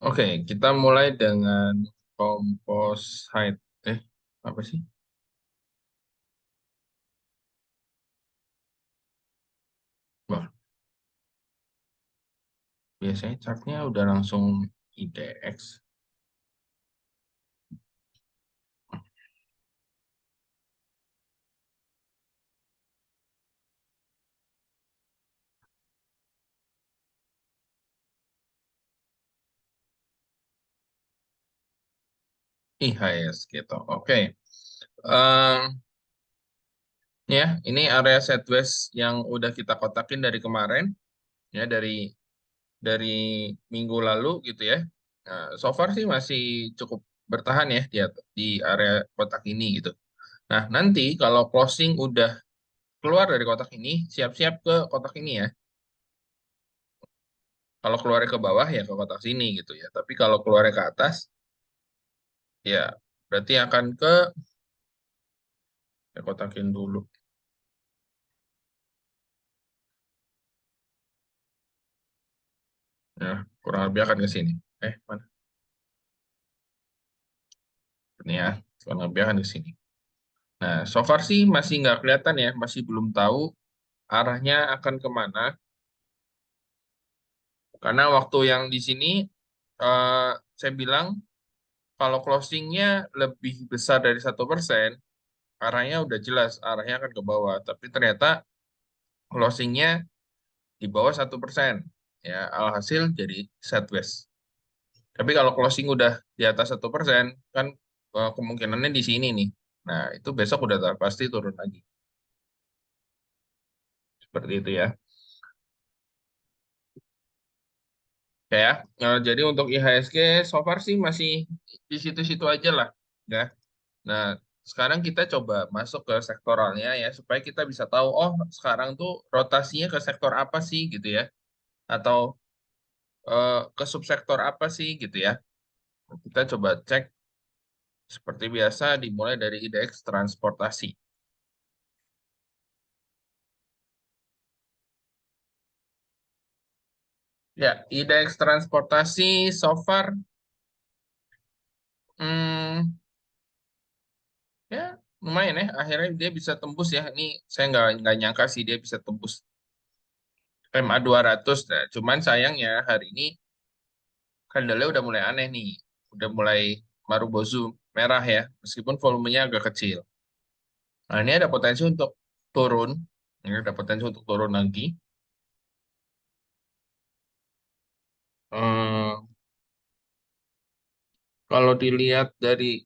Oke, kita mulai dengan composite. Eh, apa sih? Wah, biasanya chartnya udah langsung IDX. IHS gitu. Oke. Em, ya, ini area sideways yang udah kita kotakin dari kemarin, ya dari minggu lalu gitu ya. Nah, so far sih masih cukup bertahan ya di area kotak ini gitu. Nah, nanti kalau closing udah keluar dari kotak ini, siap-siap ke kotak ini ya. Kalau keluar ke bawah ya ke kotak sini gitu ya. Tapi kalau keluar ke atas ya berarti akan ke ya kotakin dulu. Ya, kurang lebih akan ke sini. Mana? Ini ya, kurang lebih akan ke sini. Nah, so far sih masih nggak kelihatan ya, masih belum tahu arahnya akan kemana. Karena waktu yang di sini eh, saya bilang kalau closingnya lebih besar dari 1%, arahnya udah jelas, arahnya akan ke bawah. Tapi ternyata closingnya di bawah 1%. Ya, alhasil jadi sideways. Tapi kalau closing udah di atas 1%, kan kemungkinannya di sini nih. Nah, itu besok udah pasti turun lagi. Seperti itu ya. Ya, jadi untuk IHSG so far sih masih di situ-situ aja lah. Ya. Nah, sekarang kita coba masuk ke sektoralnya ya, supaya kita bisa tahu, oh sekarang tuh rotasinya ke sektor apa sih gitu ya. Atau ke subsektor apa sih gitu ya. Kita coba cek seperti biasa dimulai dari indeks transportasi. Ya, indeks transportasi so far hmm, ya lumayan ya. Akhirnya dia bisa tembus ya. Ini saya nggak nyangka sih dia bisa tembus MA 200. Nah, cuman sayangnya hari ini candlenya udah mulai aneh nih. Udah mulai Marubozu merah ya. Meskipun volumenya agak kecil. Nah, ini ada potensi untuk turun. Ini ada potensi untuk turun lagi. Hmm, kalau dilihat dari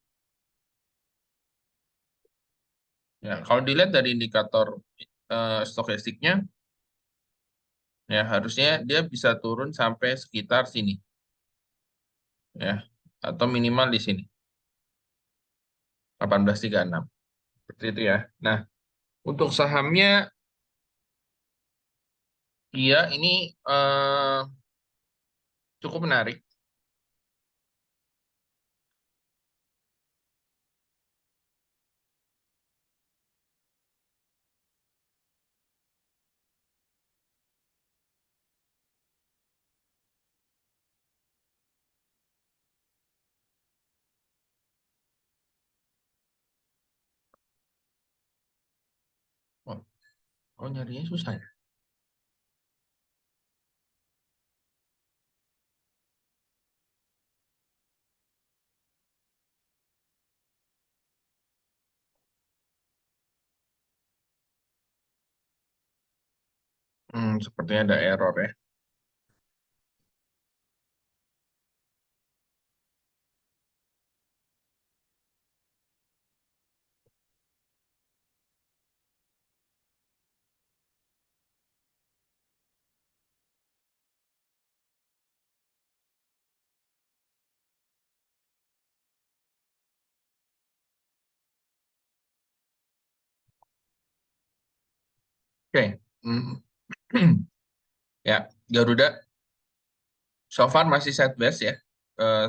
kalau dilihat dari indikator stokastiknya, ya harusnya dia bisa turun sampai sekitar sini ya, atau minimal di sini 18.36 seperti itu ya. Nah, untuk sahamnya dia ini eh, cukup menarik. Oh, oh nyarinya susah ya. Sepertinya ada error ya. Oke. Hmm. Ya, Garuda so far masih sideways ya.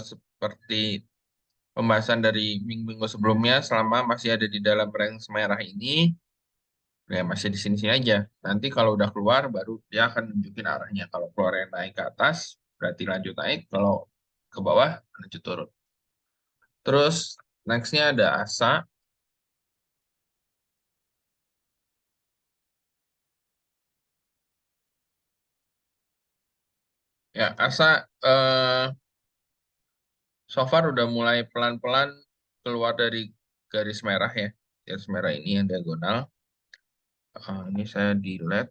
Seperti pembahasan dari minggu-minggu sebelumnya, selama masih ada di dalam range merah ini, ya masih di sini-sini aja. Nanti kalau udah keluar, baru dia akan nunjukin arahnya. Kalau keluarnya naik ke atas, berarti lanjut naik. Kalau ke bawah, lanjut turun. Terus nextnya ada ASA. Ya, ASA so far udah mulai pelan-pelan keluar dari garis merah ya. Garis merah ini yang diagonal. Ini saya delete.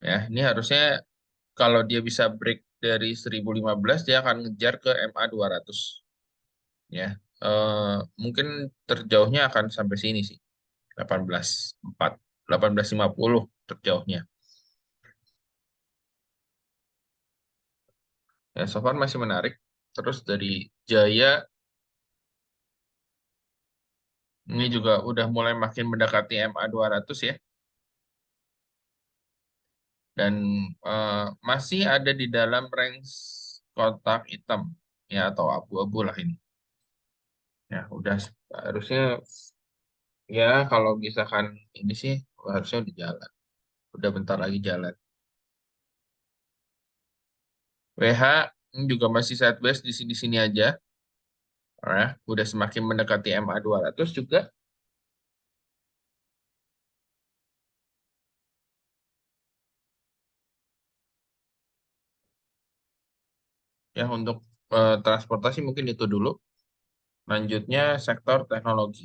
Ya, ini harusnya kalau dia bisa break dari 1015, dia akan ngejar ke MA 200. Ya, Eh, mungkin terjauhnya akan sampai sini sih. 18.4, 18.50 terjauhnya. Ya, so far masih menarik. Terus dari Jaya, ini juga udah mulai makin mendekati MA 200 ya. Dan masih ada di dalam range kotak hitam ya atau abu-abu lah ini. Ya, udah harusnya ya kalau misalkan ini sih harusnya udah jalan. Udah bentar lagi jalan. WH ini juga masih sideways di sini-sini aja. Ya, udah semakin mendekati MA 200 juga. Ya, untuk transportasi mungkin itu dulu. Lanjutnya sektor teknologi.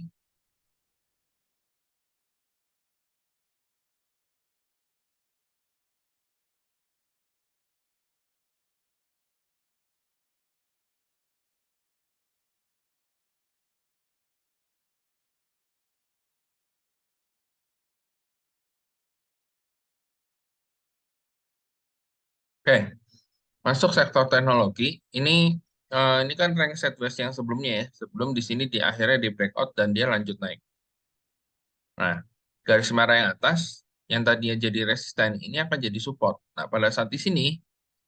Oke, masuk sektor teknologi. Ini kan rank sideways yang sebelumnya ya. Sebelum di sini di akhirnya di breakout dan dia lanjut naik. Nah, garis merah yang atas yang tadinya jadi resisten ini akan jadi support. Nah, pada saat di sini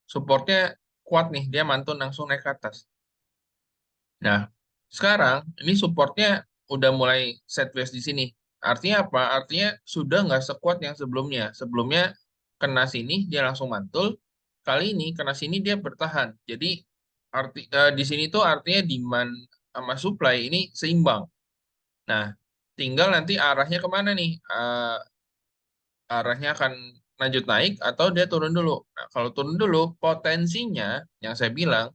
supportnya kuat nih, dia mantul langsung naik ke atas. Nah, sekarang ini supportnya udah mulai sideways di sini. Artinya apa? Artinya sudah nggak sekuat yang sebelumnya. Sebelumnya kena sini dia langsung mantul. Kali ini kena sini dia bertahan. Jadi di sini tuh artinya demand sama supply ini seimbang. Nah, tinggal nanti arahnya kemana nih? Arahnya akan lanjut naik atau dia turun dulu. Nah, kalau turun dulu, potensinya yang saya bilang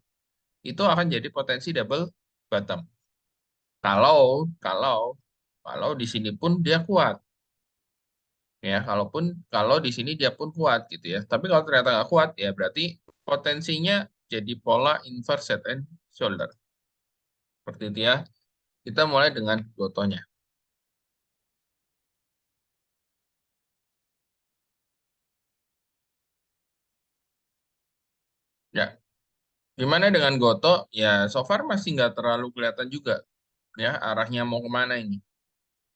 itu akan jadi potensi double bottom. Kalau kalau kalau di sini pun dia kuat, ya. Kalau di sini dia pun kuat gitu ya. Tapi kalau ternyata nggak kuat, ya berarti potensinya jadi pola inverse head and shoulder. Seperti itu ya. Kita mulai dengan gotonya. Ya, gimana dengan goto? Ya, so far masih nggak terlalu kelihatan juga ya arahnya mau kemana ini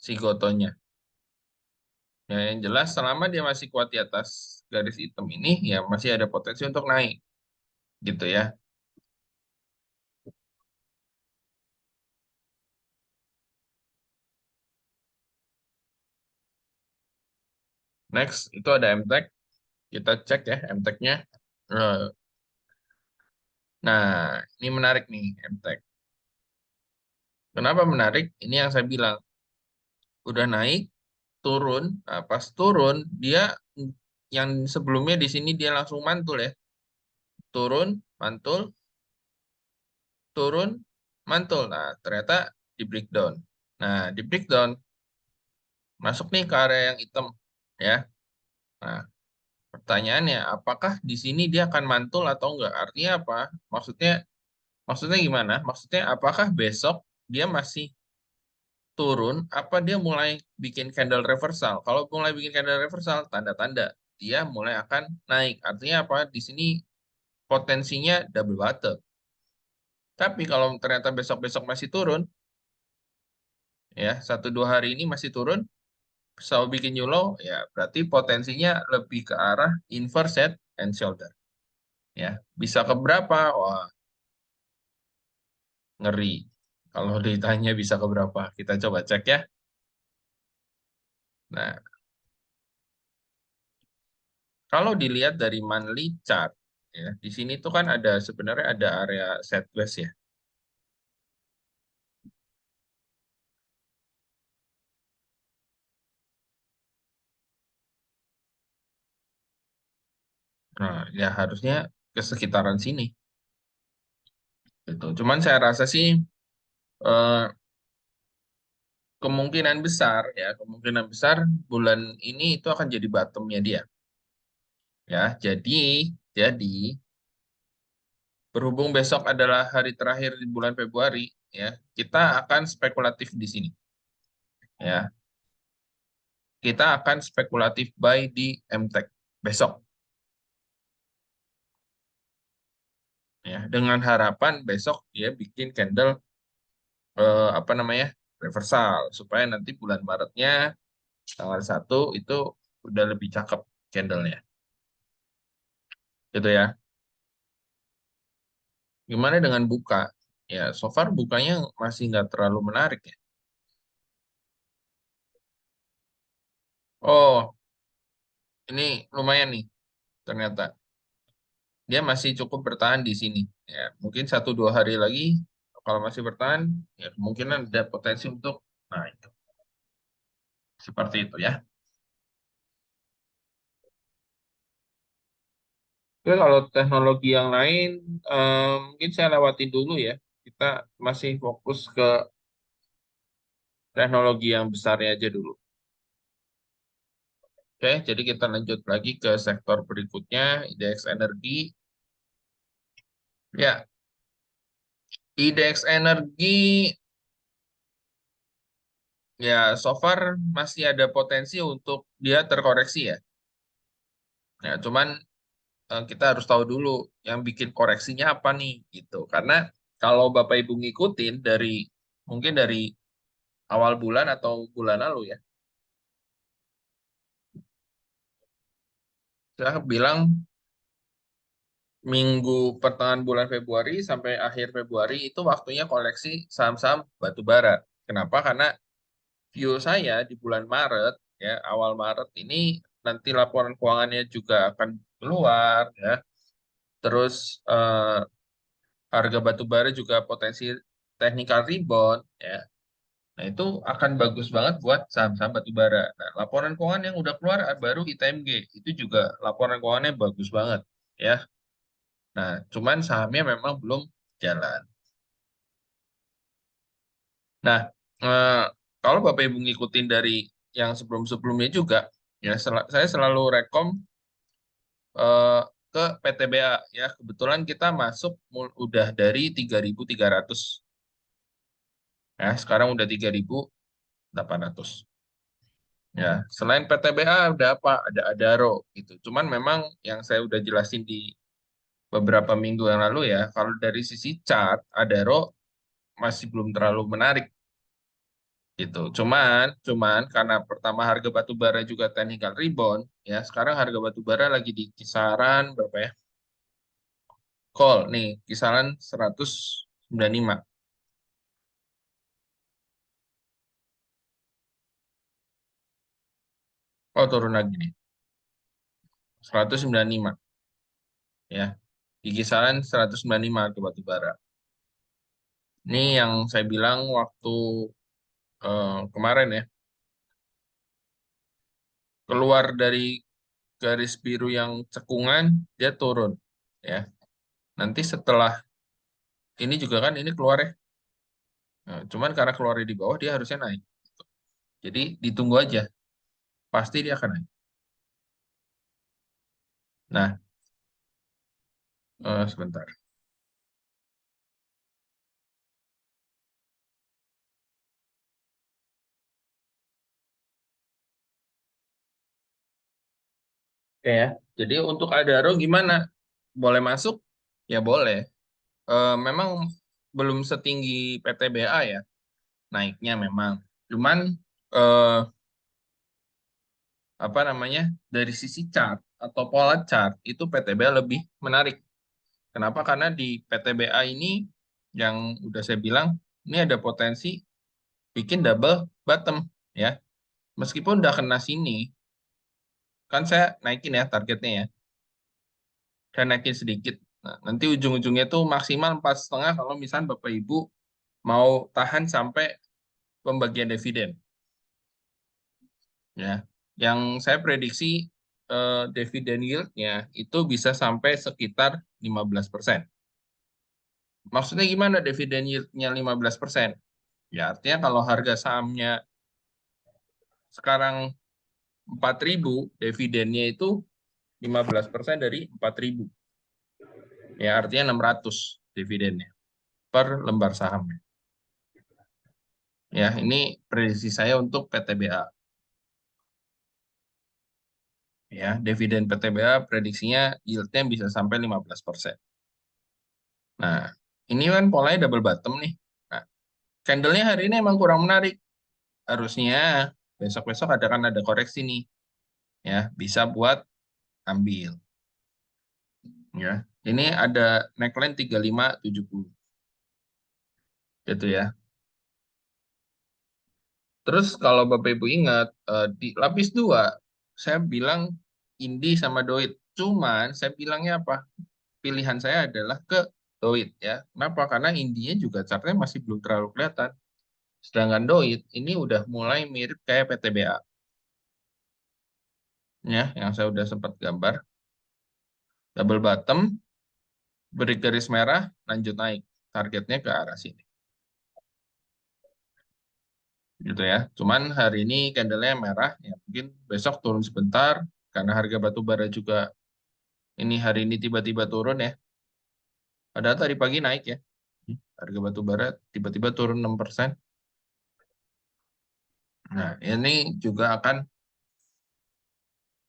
si gotonya. Ya, yang jelas selama dia masih kuat di atas garis hitam ini, ya masih ada potensi untuk naik, gitu ya. Next, itu ada MTEK. Kita cek ya MTEK-nya. Eh, Nah, ini menarik nih MTEK. Kenapa menarik? Ini yang saya bilang. Udah naik, turun. Nah, pas turun, dia yang sebelumnya di sini dia langsung mantul ya. Turun, mantul, turun, mantul. Nah, ternyata di breakdown. Nah, di breakdown, masuk nih ke area yang hitam. Ya. Nah, pertanyaannya, apakah di sini dia akan mantul atau enggak? Artinya apa? Maksudnya, maksudnya gimana? Maksudnya, apakah besok dia masih turun, apa dia mulai bikin candle reversal? Kalau mulai bikin candle reversal, tanda-tanda dia mulai akan naik. Artinya apa? Di sini potensinya double bottom. Tapi kalau ternyata besok-besok masih turun, ya 1-2 hari ini masih turun, selalu bikin new low, ya berarti potensinya lebih ke arah inverse head and shoulder. Ya, bisa ke berapa? Wah, ngeri. Kalau ditanya bisa ke berapa, kita coba cek ya. Nah, kalau dilihat dari monthly chart, ya. Di sini tuh kan ada sebenarnya ada area sideways ya. Nah, ya harusnya ke sekitaran sini gitu. Cuman saya rasa sih eh, kemungkinan besar ya, kemungkinan besar bulan ini itu akan jadi bottomnya dia. Ya, jadi berhubung besok adalah hari terakhir di bulan Februari, ya, kita akan spekulatif di sini. Ya, kita akan spekulatif buy di MTEK besok. Ya, dengan harapan besok dia bikin candle apa namanya reversal supaya nanti bulan Maretnya tanggal 1 itu udah lebih cakep candlenya, gitu ya. Gimana dengan buka? Ya, so far bukanya masih nggak terlalu menarik ya. Oh, ini lumayan nih ternyata. Dia masih cukup bertahan di sini. Ya, mungkin 1-2 hari lagi kalau masih bertahan, ya kemungkinan ada potensi untuk naik. Seperti itu ya. Oke, kalau teknologi yang lain, mungkin saya lewatin dulu ya. Kita masih fokus ke teknologi yang besarnya aja dulu. Oke, jadi kita lanjut lagi ke sektor berikutnya, indeks energi. Ya, indeks energi ya so far masih ada potensi untuk dia terkoreksi ya. Ya, cuman kita harus tahu dulu yang bikin koreksinya apa nih gitu. Karena kalau Bapak Ibu ngikutin dari mungkin dari awal bulan atau bulan lalu ya, saya bilang minggu pertengahan bulan Februari sampai akhir Februari itu waktunya koleksi saham-saham batu bara. Kenapa? Karena view saya di bulan Maret ya, awal Maret ini nanti laporan keuangannya juga akan keluar ya. Terus harga batu bara juga potensi technical rebound ya. Nah, itu akan bagus banget buat saham-saham batu bara. Nah, laporan keuangan yang udah keluar baru ITMG itu juga laporan keuangannya bagus banget ya. Nah, cuman sahamnya memang belum jalan. Nah, eh, kalau Bapak Ibu ngikutin dari yang sebelum-sebelumnya juga, ya saya selalu rekom eh, ke PTBA ya. Kebetulan kita masuk udah dari 3.300 ya, sekarang udah 3.800. Ya, selain PTBA ada apa? Ada Adaro gitu. Cuman memang yang saya udah jelasin di beberapa minggu yang lalu ya, kalau dari sisi chart Adaro masih belum terlalu menarik gitu. Cuman karena pertama harga batu bara juga technical rebound, ya sekarang harga batu bara lagi di kisaran berapa ya? Call nih, kisaran 195. Oh, turun lagi nih. 195 ya. Di kisaran 195 harga batu bara. Ini yang saya bilang waktu kemarin ya, keluar dari garis biru yang cekungan, dia turun ya. Nanti setelah ini juga kan ini keluar ya. Nah, cuman karena keluarnya di bawah dia harusnya naik. Jadi ditunggu aja, pasti dia akan naik. Nah, sebentar. Oke ya. Jadi untuk Adaro gimana? Boleh masuk? Ya boleh. Memang belum setinggi PTBA ya, naiknya memang. Cuman eh, apa namanya? Dari sisi chart atau pola chart itu PTBA lebih menarik. Kenapa? Karena di PTBA ini yang udah saya bilang ini ada potensi bikin double bottom ya. Meskipun udah kena sini, kan saya naikin ya targetnya ya. saya naikin sedikit. Nah, nanti ujung-ujungnya tuh maksimal 4,5 kalau misalnya Bapak Ibu mau tahan sampai pembagian dividen. Ya, yang saya prediksi dividen yield-nya itu bisa sampai sekitar 15%. Maksudnya gimana dividen yield-nya 15%? Ya, artinya kalau harga sahamnya sekarang 4.000, dividennya itu 15% dari 4.000. Ya, artinya 600 dividennya per lembar saham. Ya, ini prediksi saya untuk PTBA. Ya, dividen PTBA prediksinya yield-nya bisa sampai 15%. Nah, ini kan polanya double bottom nih. Nah, candle-nya hari ini emang kurang menarik. Harusnya besok-besok ada koreksi nih. Ya, bisa buat ambil. Ya, ini ada neckline 3570. Gitu ya. Terus kalau Bapak Ibu ingat, di lapis 2, saya bilang Indi sama Doit. Cuman saya bilangnya apa? Pilihan saya adalah ke Doit ya. Kenapa? Karena Indinya juga chartnya masih belum terlalu kelihatan. Sedangkan Doit ini udah mulai mirip kayak PTBA. Ya, yang saya udah sempat gambar. Double bottom, beri garis merah, lanjut naik. Targetnya ke arah sini. Gitu ya. Cuman hari ini candlenya merah, ya mungkin besok turun sebentar, karena harga batu bara juga ini hari ini tiba-tiba turun ya. Padahal tadi pagi naik ya. Harga batu bara tiba-tiba turun 6%. Nah, ini juga akan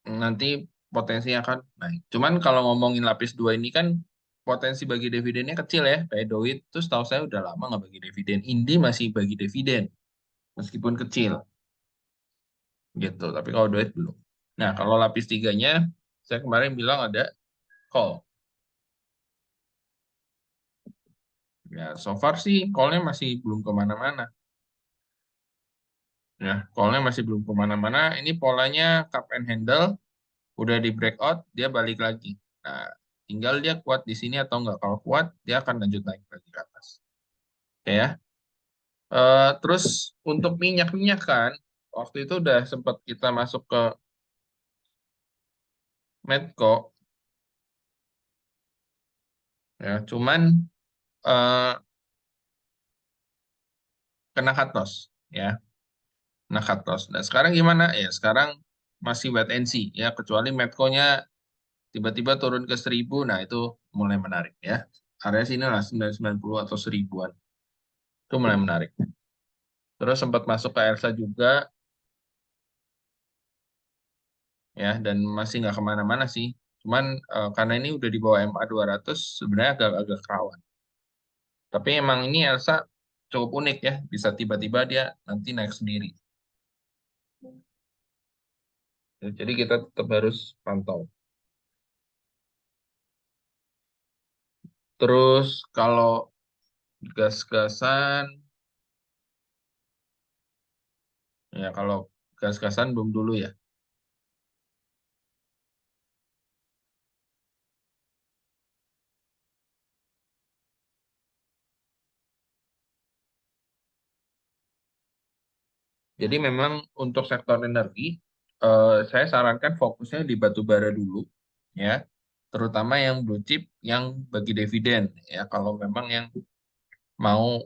nanti potensi akan naik. Cuman kalau ngomongin lapis 2 ini kan potensi bagi dividennya kecil ya. Kayak Doit, terus tahu saya udah lama nggak bagi dividen. Indi masih bagi dividen, meskipun kecil gitu. Tapi kalau Doit belum. Nah, kalau lapis tiganya, saya kemarin bilang ada call. Ya, so far sih call-nya masih belum kemana-mana. Ya, call-nya masih belum kemana-mana. Ini polanya cup and handle, udah di breakout, dia balik lagi. Nah, tinggal dia kuat di sini atau enggak. Kalau kuat, dia akan lanjut naik lagi ke atas. Oke ya. Terus untuk minyak-minyak kan, waktu itu udah sempat kita masuk ke Medco, ya, cuman eh, kena cut loss, ya, kena cut loss. Nah, sekarang gimana? Ya, sekarang masih wait and see, ya, kecuali Medco-nya tiba-tiba turun ke 1.000, nah itu mulai menarik, ya. Area sini lah 990 atau 1.000-an. Itu mulai menarik. Terus sempat masuk ke Elsa juga, ya, dan masih nggak kemana-mana sih. Cuman karena ini udah di bawah MA 200, sebenarnya agak-agak rawan. Tapi emang ini Elsa cukup unik ya, bisa tiba-tiba dia nanti naik sendiri. Jadi kita tetap harus pantau. Terus kalau gas-gasan, ya kalau gas-gasan belum dulu ya. Jadi memang untuk sektor energi, saya sarankan fokusnya di batu bara dulu, ya, terutama yang blue chip yang bagi dividen, ya. Kalau memang yang mau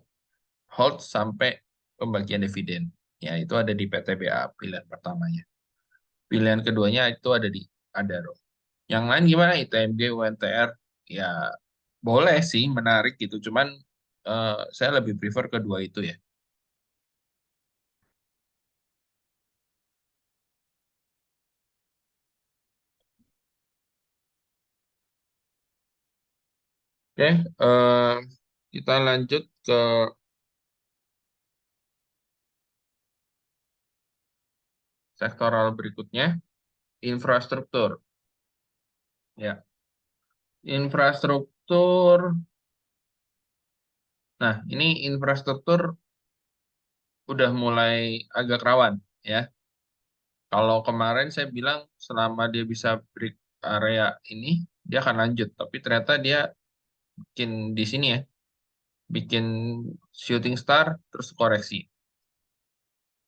hold sampai pembagian dividen, ya itu ada di PTBA pilihan pertamanya. Pilihan keduanya itu ada di Adaro. Yang lain gimana? ITMG, UNTR, ya boleh sih menarik gitu, cuman saya lebih prefer kedua itu ya. Oke, kita lanjut ke sektoral berikutnya, infrastruktur. Ya, infrastruktur. Nah, ini infrastruktur udah mulai agak rawan ya. Kalau kemarin saya bilang selama dia bisa break area ini, dia akan lanjut. Tapi ternyata dia bikin di sini ya, bikin shooting star terus koreksi.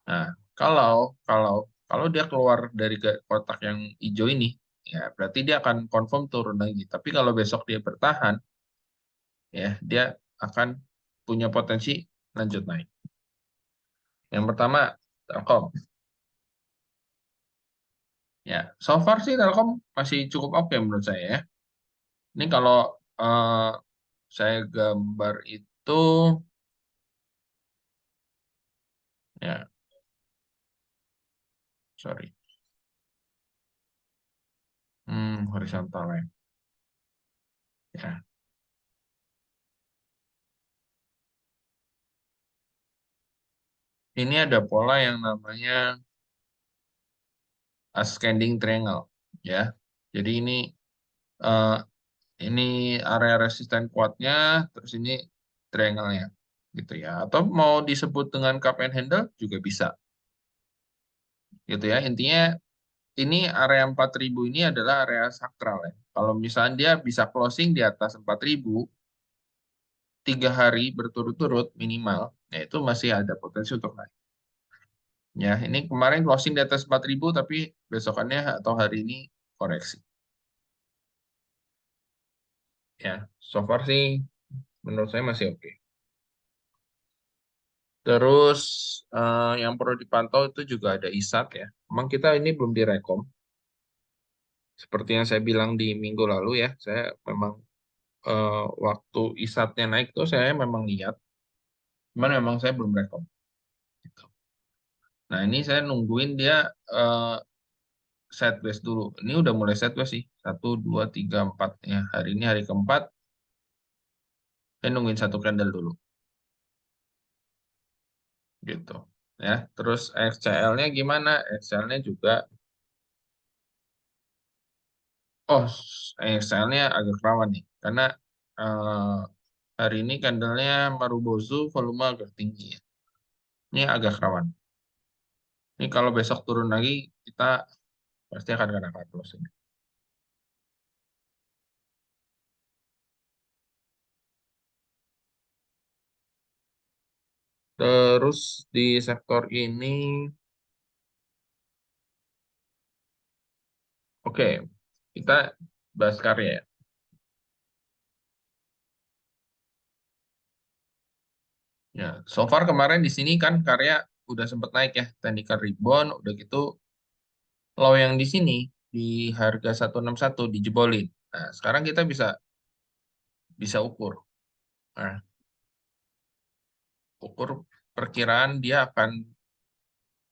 Nah, kalau kalau kalau dia keluar dari kotak yang hijau ini, ya berarti dia akan confirm turun lagi. Tapi kalau besok dia bertahan, ya dia akan punya potensi lanjut naik. Yang pertama, Telkom. Ya, so far sih Telkom masih cukup oke menurut saya ya. Ini kalau eh, saya gambar itu, ya sorry, horizontal line. Ya, ini ada pola yang namanya ascending triangle, ya. Jadi eh, ini area resisten kuatnya, terus ini triangle-nya, gitu ya. Atau mau disebut dengan cup and handle juga bisa, gitu ya. Intinya ini area 4.000 ini adalah area sakral ya. Kalau misalnya dia bisa closing di atas 4.000 3 hari berturut-turut minimal, ya itu masih ada potensi untuk naik. Ya, ini kemarin closing di atas 4.000 tapi besokannya atau hari ini koreksi. Ya, so far sih menurut saya masih oke. Terus yang perlu dipantau itu juga ada ISAT ya. Memang kita ini belum direkom. Seperti yang saya bilang di minggu lalu ya, saya memang waktu ISAT-nya naik tuh saya memang lihat, cuman memang saya belum rekom. Gitu. Nah ini saya nungguin dia eh, sideways dulu. Ini udah mulai sideways sih. Satu, dua, tiga, empat. Ya, hari ini hari keempat, saya nungguin satu candle dulu. Gitu. Ya, terus XCL-nya gimana? XCL-nya juga, oh, XCL-nya agak rawan nih. Karena eh, hari ini candlenya Marubozu volume agak tinggi ya. Ini agak rawan. Ini kalau besok turun lagi, kita pasti akan kena cut loss ini. Terus di sektor ini, oke, kita bahas karya ya. Ya, so far kemarin di sini kan karya udah sempat naik ya, technical rebound, udah gitu low yang di sini di harga 161 dijebolin. Nah, sekarang kita bisa bisa ukur. Nah, ukur perkiraan dia akan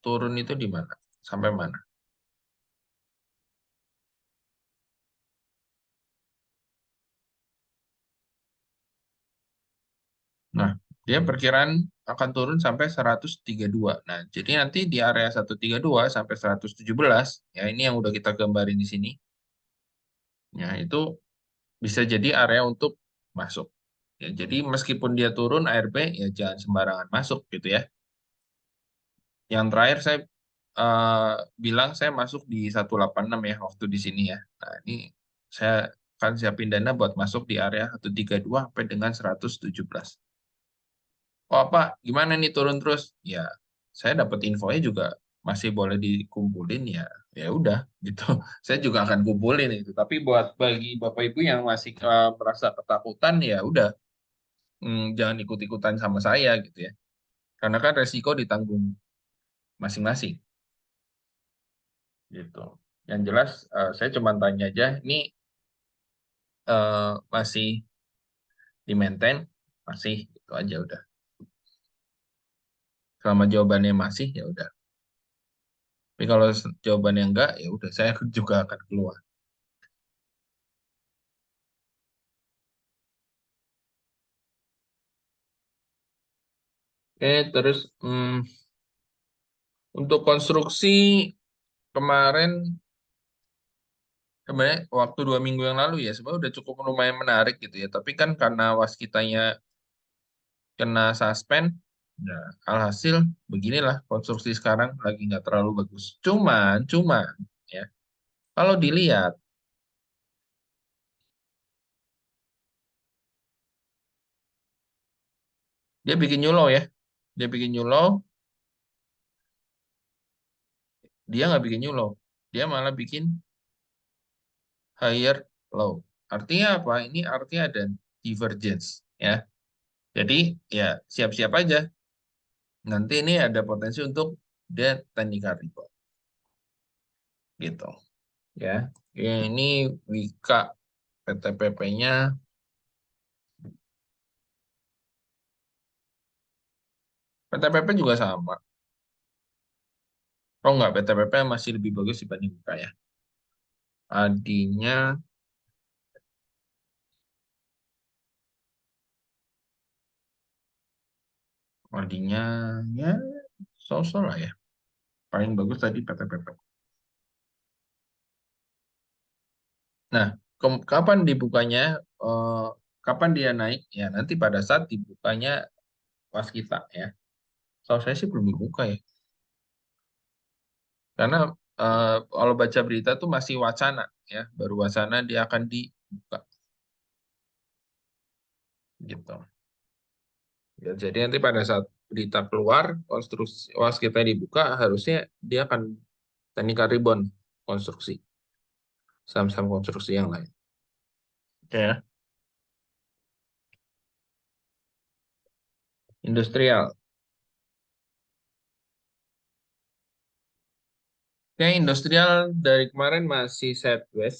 turun itu di mana? Sampai mana? Nah, dia perkiraan akan turun sampai 132. Nah, jadi nanti di area 132 sampai 117, ya ini yang udah kita gambarin di sini. Ya, itu bisa jadi area untuk masuk. Ya, jadi meskipun dia turun ARB, ya jangan sembarangan masuk gitu ya. Yang terakhir saya eh, bilang saya masuk di 186 ya waktu di sini ya. Nah, ini saya akan siapin dana buat masuk di area 132 sampai dengan 117. Oh Pak, gimana nih turun terus? Ya, saya dapat infonya juga masih boleh dikumpulin ya. Ya udah gitu. Saya juga akan kumpulin itu. Tapi buat bagi Bapak Ibu yang masih merasa ketakutan ya udah, jangan ikut-ikutan sama saya gitu ya. Karena kan resiko ditanggung masing-masing gitu. Yang jelas saya cuma tanya aja, ini masih di maintain, masih itu aja udah. Selama jawabannya masih ya udah. Tapi kalau jawabannya enggak ya udah saya juga akan keluar. Oke, terus untuk konstruksi kemarin sebenarnya waktu 2 minggu yang lalu ya sebenarnya udah cukup lumayan menarik gitu ya. Tapi kan karena waskitanya kena suspend, nah alhasil beginilah konstruksi sekarang lagi nggak terlalu bagus. Cuman ya kalau dilihat Dia bikin new low ya. Dia bikin new low, dia nggak bikin new low. Dia malah bikin higher low. Artinya apa? Ini artinya ada divergence ya. Jadi ya siap-siap aja. Nanti ini ada potensi untuk dia technical rebound gitu ya. Ya, ini Wika PTPP-nya. PTPP juga sama. Oh enggak, PTPP masih lebih bagus dibanding Wika ya. Adinya, adinya ya so-so lah ya. Paling bagus tadi PTPP. Nah, kapan dibukanya? eh, Kapan dia naik? Ya nanti pada saat dibukanya pas kita ya. Kalau saya sih belum dibuka ya. Karena kalau baca berita tuh masih wacana ya. Baru wacana dia akan dibuka gitu. Ya, jadi nanti pada saat berita keluar, konstruksi was kita dibuka, harusnya dia akan teknikal rebound konstruksi, saham-saham konstruksi yang lain. Ya, industrial. Kayak industrial dari kemarin masih sideways.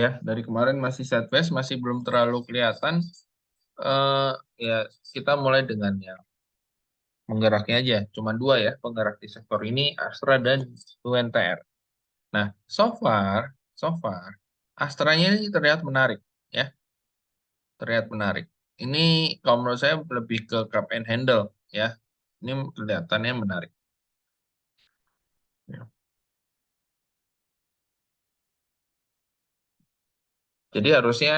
Ya, dari kemarin masih sideways, masih belum terlalu kelihatan. eh Ya, kita mulai dengan yang menggeraknya aja. Cuma dua ya penggerak di sektor ini, Astra dan UNTR. Nah, so far, Astranya ini terlihat menarik, ya, terlihat menarik. Ini kalau menurut saya lebih ke cup and handle, ya. Ini kelihatannya menarik. Ya. Jadi harusnya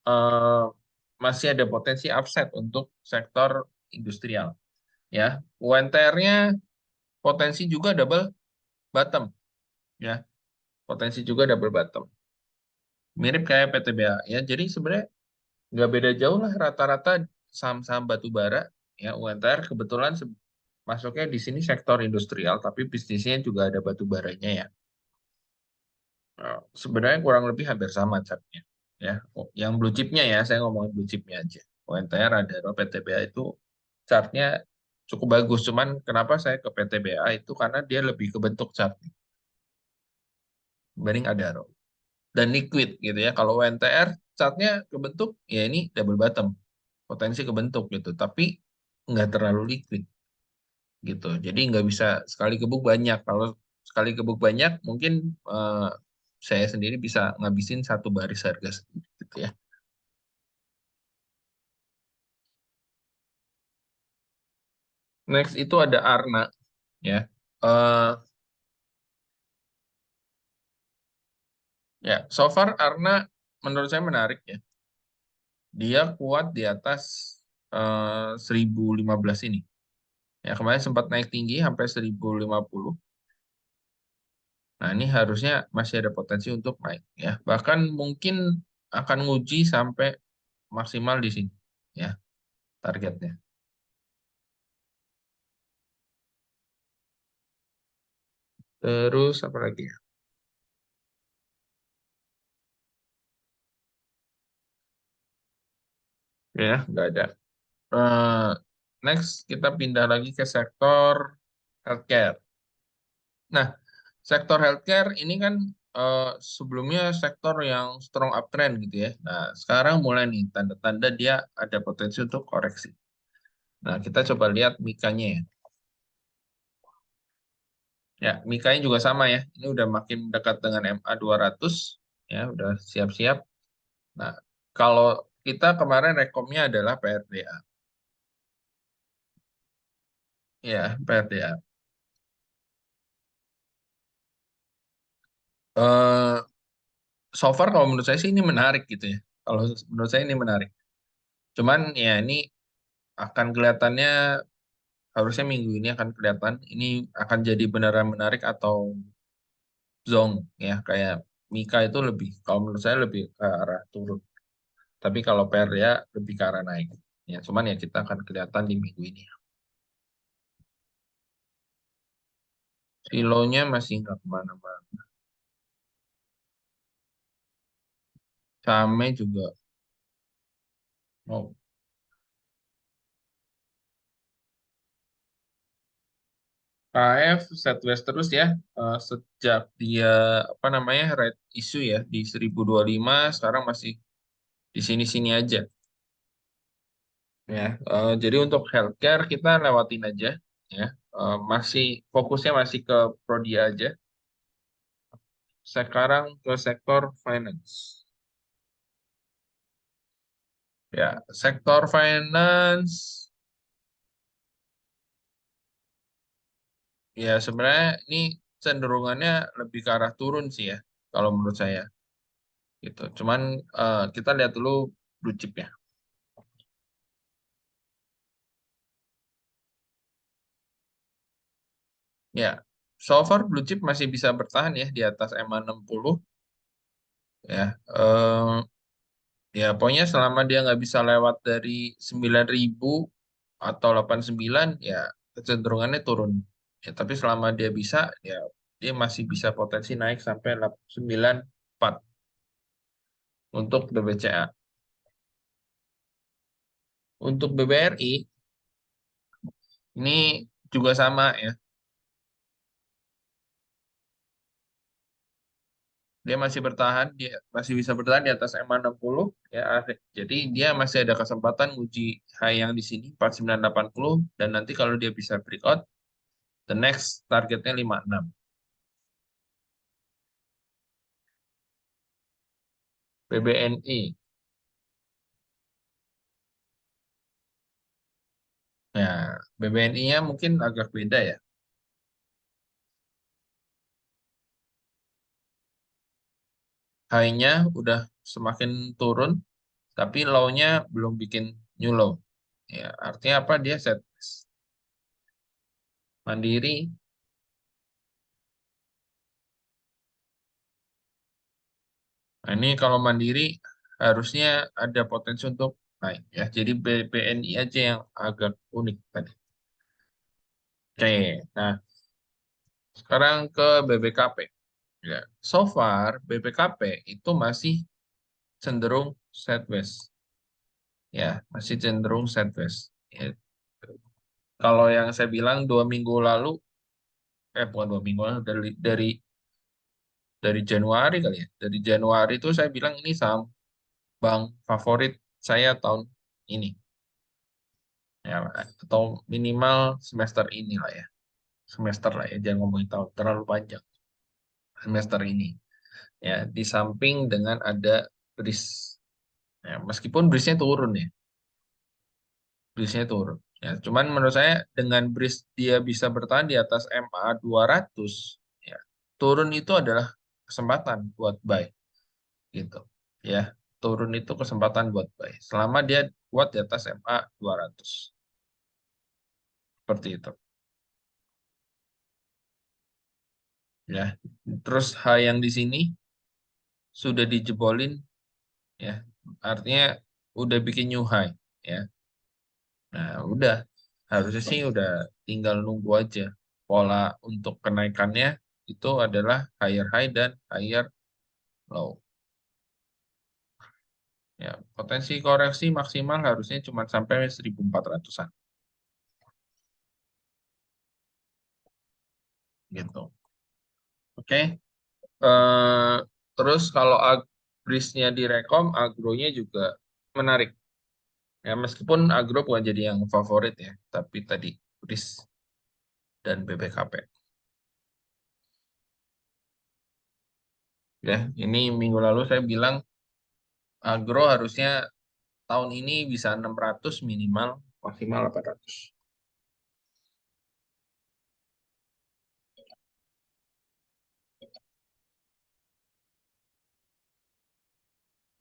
eh, masih ada potensi upside untuk sektor industrial, ya. UNTR-nya potensi juga double bottom, ya. Potensi juga double bottom. Mirip kayak PTBA, ya. Jadi sebenarnya nggak beda jauh lah rata-rata saham-saham batu bara ya UNTR kebetulan masuknya di sini sektor industrial tapi bisnisnya juga ada batu baranya ya. Sebenarnya kurang lebih hampir sama chartnya ya. Yang blue chipnya ya saya ngomongin blue chipnya aja. UNTR ada PTBA itu chartnya cukup bagus cuman kenapa saya ke PTBA itu karena dia lebih ke bentuk chartnya dibanding Adaro dan liquid gitu ya. Kalau UNTR chartnya kebentuk ya ini double bottom potensi kebentuk gitu tapi nggak terlalu liquid gitu jadi nggak bisa sekali gebuk banyak kalau sekali gebuk banyak mungkin eh, saya sendiri bisa ngabisin satu baris harga sendiri gitu ya. Next itu ada Arna ya. eh Ya, so far Arna menurut saya menarik ya. Dia kuat di atas 1015 ini. Ya, kemarin sempat naik tinggi sampai 1050. Nah, ini harusnya masih ada potensi untuk naik ya. Bahkan mungkin akan nguji sampai maksimal di sini ya targetnya. Terus apa lagi ya? Ya, nggak ada. Eh, Next kita pindah lagi ke sektor healthcare. Nah, sektor healthcare ini kan sebelumnya sektor yang strong uptrend gitu ya. Nah, sekarang mulai nih tanda-tanda dia ada potensi untuk koreksi. Nah, kita coba lihat Mikanya ya. Ya, Mikanya juga sama ya. Ini udah makin dekat dengan MA 200 ya, udah siap-siap. Nah, kalau kita kemarin rekomnya adalah PRDA. Ya, PRDA. Eh So far kalau menurut saya sih ini menarik gitu ya. Kalau menurut saya ini menarik. Cuman ya ini akan kelihatannya harusnya minggu ini akan kelihatan ini akan jadi beneran menarik atau zong ya kayak Mika itu lebih kalau menurut saya lebih ke arah turun. Tapi kalau Per ya lebih ke arah naik. Ya, cuman ya kita akan kelihatan di minggu ini. Silonya masih nggak kemana-mana. Same juga. Oh, KF sideways terus ya. Sejak dia apa namanya red issue ya di 1025 sekarang masih di sini-sini aja. Ya, jadi untuk healthcare kita lewatin aja ya. Masih fokusnya masih ke Prodia aja. Sekarang ke sektor finance. Ya, sektor finance ya sebenarnya ini cenderungannya lebih ke arah turun sih ya kalau menurut saya gitu. Cuman kita lihat dulu blue chip ya. Ya, so far blue chip masih bisa bertahan ya di atas MA60 ya. Ya, pokoknya selama dia nggak bisa lewat dari 9.000 atau 89 ya kecenderungannya turun. Ya, tapi selama dia bisa, ya dia masih bisa potensi naik sampai 94 untuk BBCA. Untuk BBRI, ini juga sama ya. Dia masih bertahan, dia masih bisa bertahan di atas MA60 ya. Jadi dia masih ada kesempatan uji high yang di sini 4980 dan nanti kalau dia bisa breakout, the next targetnya 56. BBNI. Ya, BBNI-nya mungkin agak beda ya. High-nya udah semakin turun, tapi low-nya belum bikin new low. Ya, artinya apa? Dia set mandiri. Nah, ini kalau mandiri harusnya ada potensi untuk naik ya. Jadi BBNI aja yang agak unik tadi. Oke, nah sekarang ke BBKP. Ya, so far BBKP itu masih cenderung sideways. Ya, masih cenderung sideways. Ya, kalau yang saya bilang 2 minggu lalu, bukan 2 minggu lalu, dari Januari kali ya. Dari Januari itu saya bilang ini saham bank favorit saya tahun ini. Ya, atau minimal semester ini lah ya. Semester lah ya, jangan ngomongin tahun, terlalu panjang. Semester ini. Ya, di samping dengan ada BRIS. Ya, meskipun BRIS-nya turun ya. BRIS-nya turun. Ya, cuman menurut saya dengan BRIS dia bisa bertahan di atas MA 200, ya, turun itu adalah kesempatan buat buy gitu. Ya, turun itu kesempatan buat buy. Selama dia kuat di atas MA 200. Seperti itu. Ya. Terus high yang di sini sudah dijebolin ya. Artinya udah bikin new high ya. Nah, udah harusnya sih udah tinggal nunggu aja. Pola untuk kenaikannya itu adalah higher high dan higher low. Ya, potensi koreksi maksimal harusnya cuma sampai 1400-an gitu. Oke. Eh, terus kalau brisnya direkom, agronya juga menarik. Ya, meskipun agro bukan jadi yang favorit ya, tapi tadi bris dan BBKP. Ya, ini minggu lalu saya bilang agro harusnya tahun ini bisa 600 minimal, maksimal 800.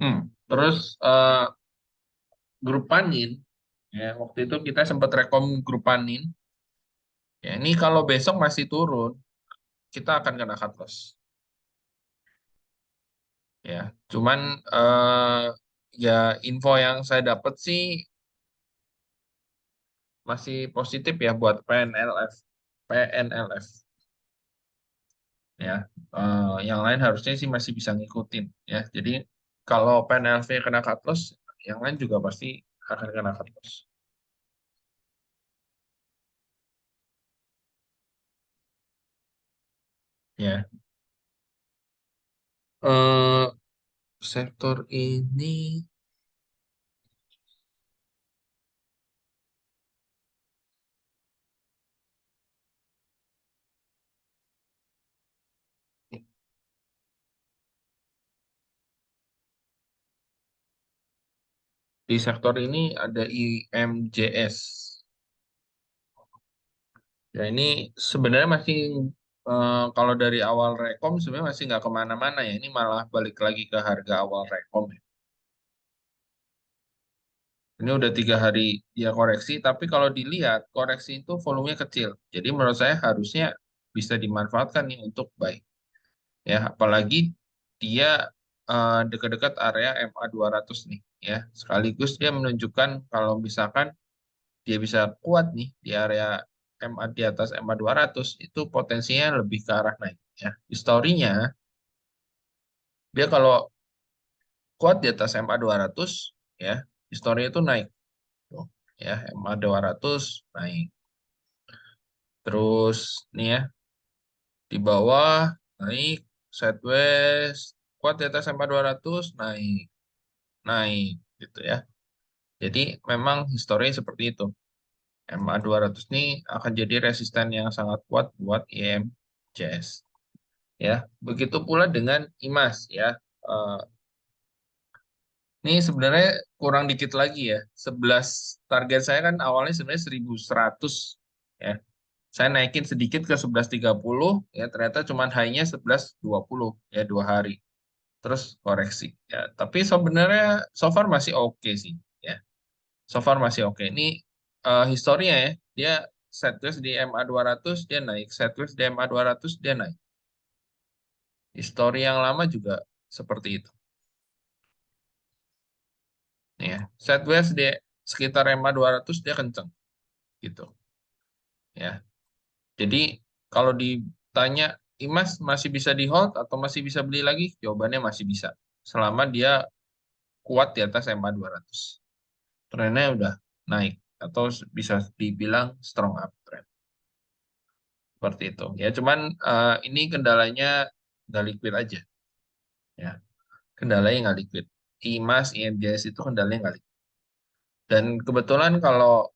Hmm. Terus grup Panin, ya waktu itu kita sempat rekom grup Panin. Ya ini kalau besok masih turun, kita akan kena cut loss. Ya, cuman ya info yang saya dapat sih masih positif ya buat PNLF. PNLF. Ya, yang lain harusnya sih masih bisa ngikutin ya. Jadi kalau PNLV kena cut loss, yang lain juga pasti akan kena cut loss. Ya, eh sektor ini di sektor ini ada IMJS. Ya ini sebenarnya masih kalau dari awal rekom sebenarnya masih nggak kemana-mana ya. Ini malah balik lagi ke harga awal rekom ya. Ini udah 3 hari dia koreksi, tapi kalau dilihat koreksi itu volumenya kecil. Jadi menurut saya harusnya bisa dimanfaatkan nih untuk buy. Ya, apalagi dia dekat-dekat area MA 200 nih. Ya, sekaligus dia menunjukkan kalau misalkan dia bisa kuat nih di area MA di atas MA 200 itu potensinya lebih ke arah naik. Ya, historinya dia kalau kuat di atas MA 200 ya, historinya itu naik. Tuh, ya, MA 200 naik. Terus nih ya, di bawah naik, sideways, kuat di atas MA 200 naik, naik gitu ya. Jadi memang historinya seperti itu. MA 200 ini akan jadi resisten yang sangat kuat buat IMJS. Ya, begitu pula dengan IMAS ya. Eh, ini sebenarnya kurang dikit lagi ya. 11 target saya kan awalnya sebenarnya 1100 ya. Saya naikin sedikit ke 1130 ya ternyata cuma high-nya 1120 ya 2 hari. Terus koreksi ya. Tapi sebenarnya so far masih oke sih ya. So far masih oke. Ini historinya ya. Dia sideways di MA 200 dia naik, sideways di MA 200 dia naik. Histori yang lama juga seperti itu. Ya, sideways di sekitar MA 200 dia kenceng gitu ya. Jadi kalau ditanya Imas masih bisa di hold atau masih bisa beli lagi? Jawabannya masih bisa. Selama dia kuat di atas MA 200. Trennya udah naik atau bisa dibilang strong uptrend. Seperti itu. Ya cuman ini kendalanya nggak liquid aja. Ya, kendalanya nggak liquid. IMAS, IMJS itu kendalanya nggak liquid. Dan kebetulan kalau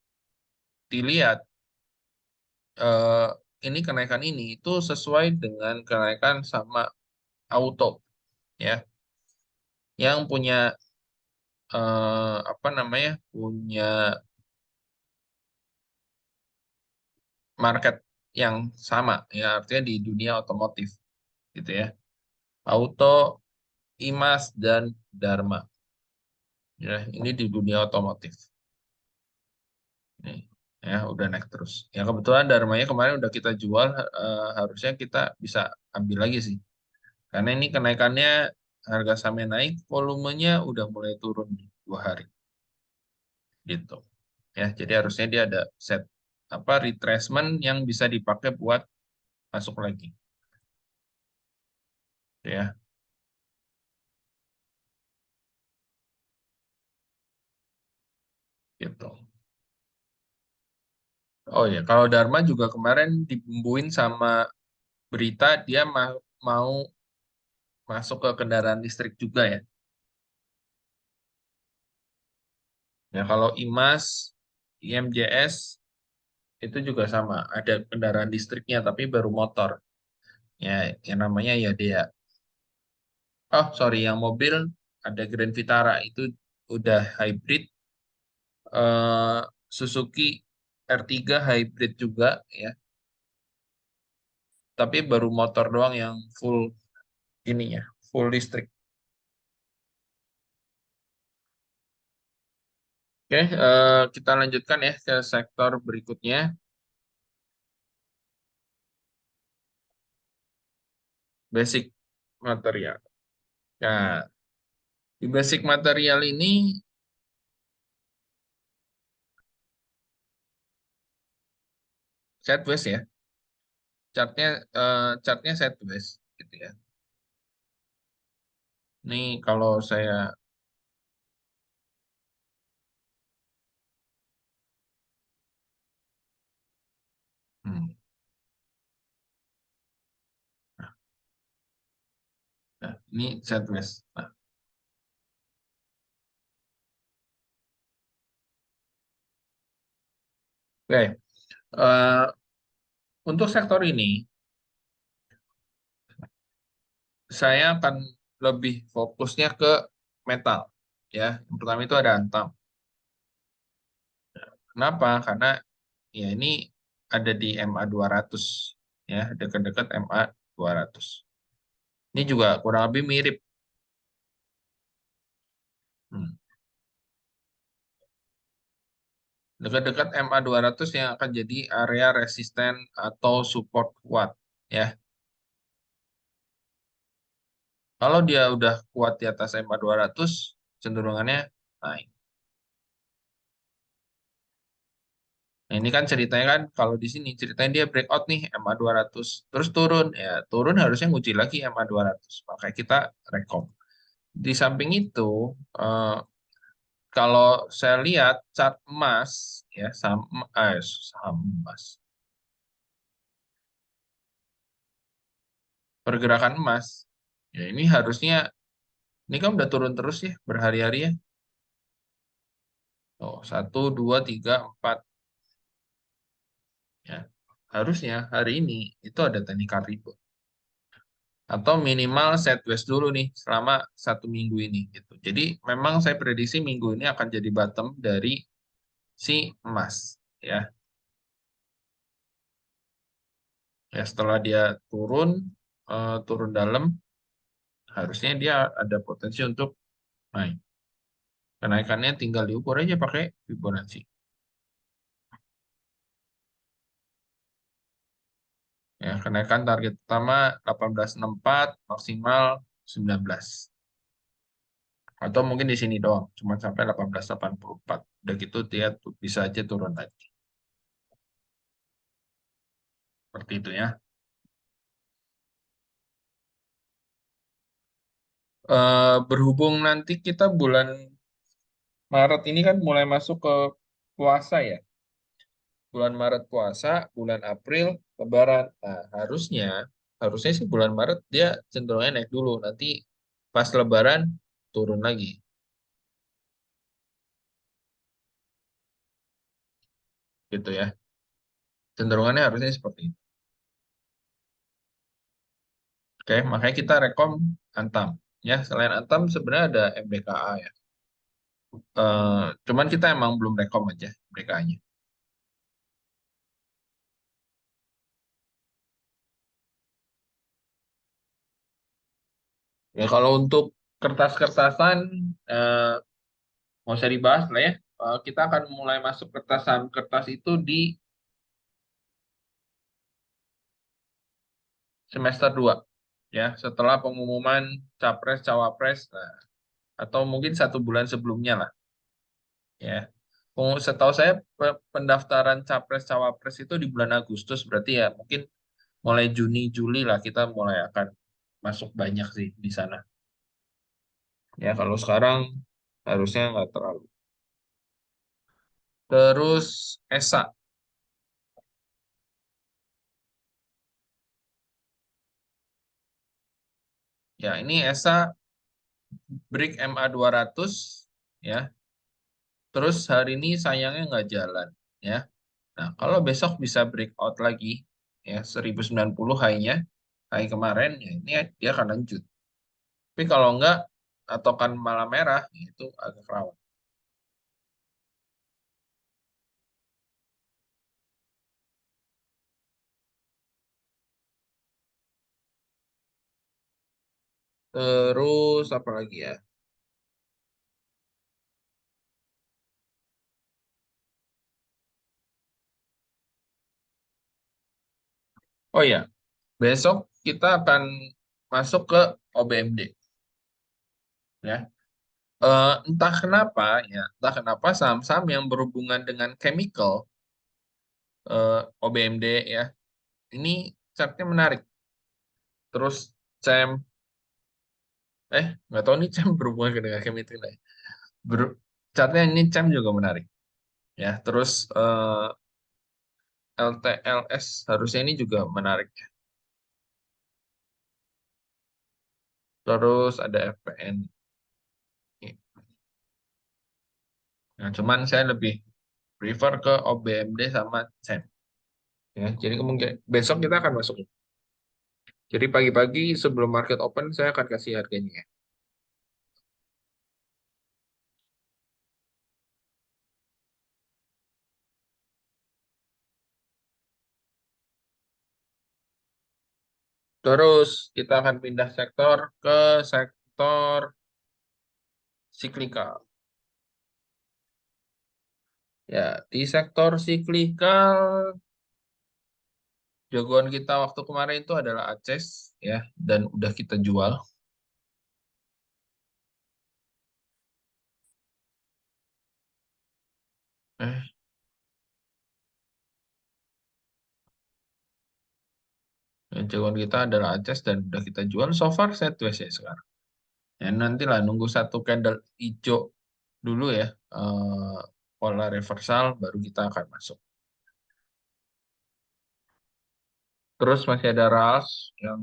dilihat eh, ini kenaikan ini itu sesuai dengan kenaikan sama auto ya yang punya apa namanya punya market yang sama ya artinya di dunia otomotif gitu ya auto IMAS dan Dharma ya ini di dunia otomotif nih ya udah naik terus ya kebetulan Dharmanya kemarin udah kita jual harusnya kita bisa ambil lagi sih karena ini kenaikannya harga sahamnya naik volumenya udah mulai turun di 2 hari gitu ya jadi harusnya dia ada set apa retracement yang bisa dipakai buat masuk lagi ya gitu. Oh ya, kalau Dharma juga kemarin dibumbuin sama berita dia mau masuk ke kendaraan listrik juga ya. Ya kalau IMAS, IMJS itu juga sama, ada kendaraan listriknya tapi baru motor. Ya, yang namanya ya dia. Oh sorry, yang mobil ada Grand Vitara itu udah hybrid. Suzuki R3 hybrid juga ya, tapi baru motor doang yang full ini ya, full listrik. Oke, kita lanjutkan ya ke sektor berikutnya, basic material. Nah, di basic material ini sideways ya, chartnya sideways gitu ya. Ini kalau saya hmm, nah, ini sideways. Nah, oke. Eh, untuk sektor ini saya akan lebih fokusnya ke metal ya. Yang pertama itu ada antam. Kenapa? Karena ya ini ada di MA 200 ya, dekat-dekat MA 200. Ini juga kurang lebih mirip. Hmm. Dekat-dekat MA 200 yang akan jadi area resisten atau support kuat ya. Kalau dia udah kuat di atas MA 200, cenderungannya naik. Nah, ini kan ceritanya kan kalau di sini ceritanya dia breakout nih MA 200 terus turun ya turun harusnya nguji lagi MA 200 makanya kita rekom. Di samping itu eh, kalau saya lihat chart emas ya saham emas pergerakan emas ya ini harusnya ini kan udah turun terus ya berhari-hari ya. Oh, satu, dua, tiga, empat ya. Harusnya hari ini itu ada teknikal rebound atau minimal sideways dulu nih selama 1 minggu ini gitu. Jadi memang saya prediksi minggu ini akan jadi bottom dari si emas ya. Ya setelah dia turun dalam harusnya dia ada potensi untuk naik. Kenaikannya tinggal diukur aja pakai Fibonacci. Ya, kenaikan target utama 1864 maksimal 19. Atau mungkin di sini doang, cuma sampai 1884. Udah gitu dia bisa aja turun lagi. Seperti itu ya. Berhubung nanti kita bulan Maret ini kan mulai masuk ke puasa ya. Bulan Maret puasa, bulan April Lebaran. Nah, harusnya sih bulan Maret dia cenderungnya naik dulu. Nanti pas Lebaran turun lagi, gitu ya. Cenderungannya harusnya seperti itu. Oke, makanya kita rekom Antam. Ya, selain Antam sebenarnya ada MBKA ya. Cuman kita emang belum rekom aja MBKA-nya. Ya, kalau untuk kertas-kertasan eh, nggak usah dibahas lah ya. Kita akan mulai masuk kertas saham kertas itu di semester 2 ya setelah pengumuman capres cawapres nah, atau mungkin 1 bulan sebelumnya lah ya. Setahu saya pendaftaran capres cawapres itu di bulan Agustus berarti ya mungkin mulai Juni Juli lah kita mulai akan masuk banyak sih di sana ya kalau sekarang harusnya nggak terlalu. Terus ESA ya ini ESA break MA 200 ya terus hari ini sayangnya nggak jalan ya. Nah, kalau besok bisa breakout lagi, ya 1090 high-nya, high kemarin, ya ini dia akan lanjut. Tapi kalau enggak, atau kan malah merah, ya itu agak rawan. Terus apa lagi ya? Oh ya, besok kita akan masuk ke OBMD ya. Entah kenapa ya, entah kenapa saham-saham yang berhubungan dengan chemical OBMD ya, ini chartnya menarik. Terus CM, nggak tahu nih CM berhubungan dengan chemical ya. Chartnya ini CM juga menarik ya. Terus LTLS harusnya ini juga menarik. Terus ada FPN. Nah, cuman saya lebih prefer ke OBMD sama CEM. Ya, jadi kemungkinan besok kita akan masuk. Jadi pagi-pagi sebelum market open saya akan kasih harganya ya. Terus kita akan pindah sektor ke sektor siklikal. Ya, di sektor siklikal jagoan kita waktu kemarin itu adalah Aces ya, dan udah kita jual. Eh, jagoan kita adalah Aces dan udah kita jual. So far sideways ya sekarang. Ya, nantilah nunggu satu candle hijau dulu ya, pola reversal baru kita akan masuk. Terus masih ada RAS yang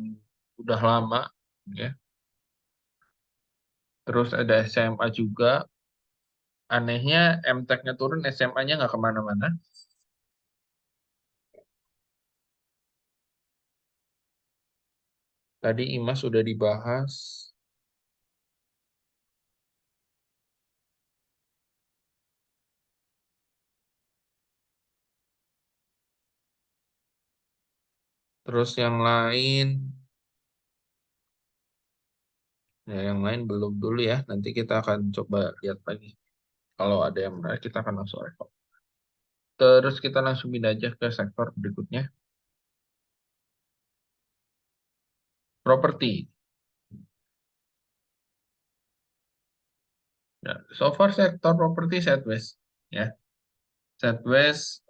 udah lama ya. Terus ada SMA juga. Anehnya MTEK-nya turun, SMA-nya nggak kemana-mana. Tadi IMAS sudah dibahas. Terus yang lain, ya yang lain belum dulu ya. Nanti kita akan coba lihat lagi. Kalau ada yang menarik, kita akan langsung record. Terus kita langsung pindah aja ke sektor berikutnya. Properti. Ya, so far sektor properti sideways. Ya, sideways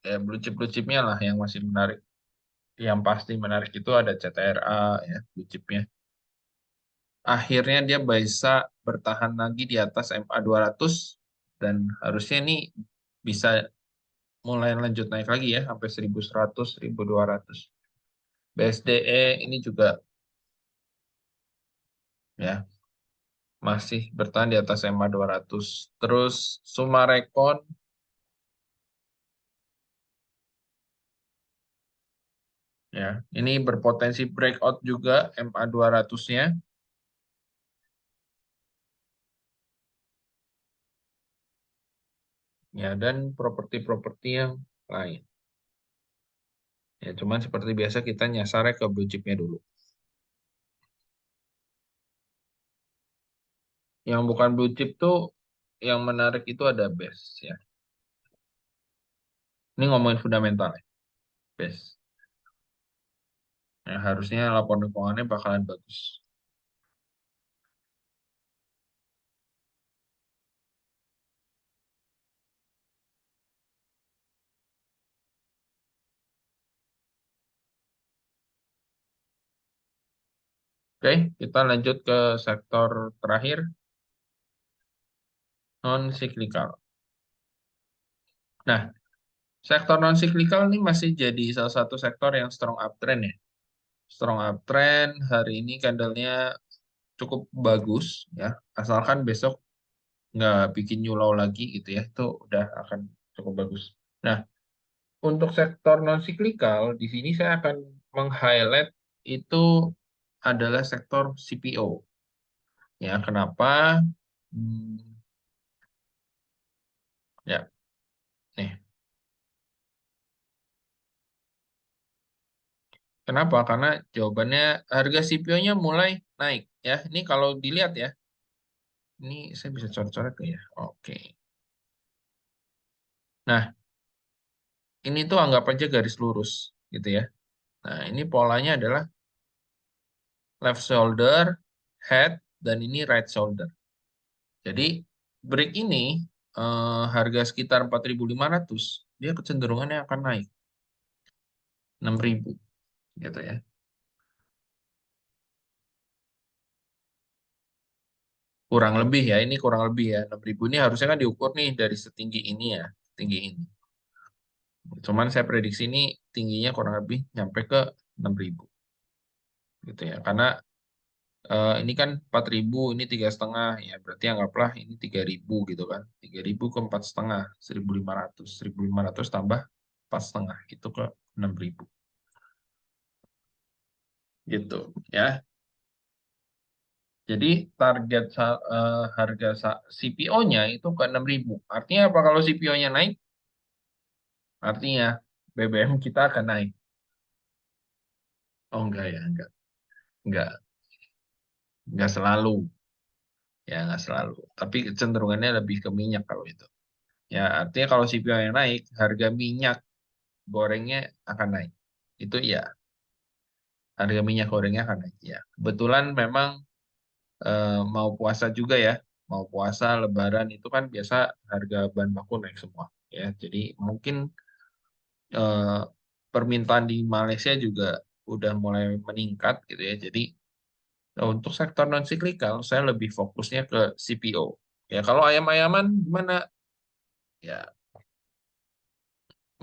ya blue chipnya lah yang masih menarik. Yang pasti menarik itu ada CTRA ya blue chipnya. Akhirnya dia bisa bertahan lagi di atas MA 200 dan harusnya ini bisa mulai lanjut naik lagi ya sampai 1100 1200. BSDE ini juga ya masih bertahan di atas MA 200. Terus Sumarekon ya ini berpotensi breakout juga MA 200-nya ya, dan properti-properti yang lain. Ya, cuman seperti biasa kita nyasarnya ke blue chipnya dulu. Yang bukan blue chip tuh yang menarik itu ada base ya. Ini ngomongin fundamental ya, base. Ya, harusnya laporan keuangannya bakalan bagus. Oke, kita lanjut ke sektor terakhir, non cyclical. Nah, sektor non cyclical ini masih jadi salah satu sektor yang strong uptrend ya. Strong uptrend hari ini candlenya cukup bagus ya, asalkan besok nggak bikin new low lagi gitu ya, itu udah akan cukup bagus. Nah, untuk sektor non cyclical di sini saya akan meng-highlight itu adalah sektor CPO. Ya, kenapa? Hmm, ya, nih. Kenapa? Karena jawabannya harga CPO-nya mulai naik. Ya, ini kalau dilihat ya, ini saya bisa coret-coret nggak ya. Oke. Nah, ini tuh anggap aja garis lurus. gitu ya. Nah, ini polanya adalah left shoulder, head, dan ini right shoulder. Jadi break ini harga sekitar 4.500, dia kecenderungannya akan naik 6.000 gitu ya. Kurang lebih ya, ini kurang lebih ya. 6.000 ini harusnya kan diukur nih dari setinggi ini ya, tinggi ini. Cuman saya prediksi ini tingginya kurang lebih nyampe ke 6.000 gitu ya. Karena ini kan 4.000, ini 3,5 ya. Berarti anggaplah ini 3.000 gitu kan. 3.000 ke 4,5, 1.500. 1.500 tambah 4,5 itu ke 6.000 gitu ya. Jadi target harga CPO-nya itu ke 6.000. Artinya apa kalau CPO-nya naik? Artinya BBM kita akan naik. Oh enggak ya, enggak, enggak selalu, ya enggak selalu. Tapi kecenderungannya lebih ke minyak kalau itu. Ya artinya kalau CPO yang naik, harga minyak gorengnya akan naik. Itu ya, harga minyak gorengnya akan naik. Ya, kebetulan memang mau puasa juga ya, mau puasa, Lebaran itu kan biasa harga bahan baku naik semua. Ya, jadi mungkin eh, permintaan di Malaysia juga udah mulai meningkat gitu ya. Jadi untuk sektor non siklikal, saya lebih fokusnya ke CPO. Ya, kalau ayam-ayaman gimana? Ya,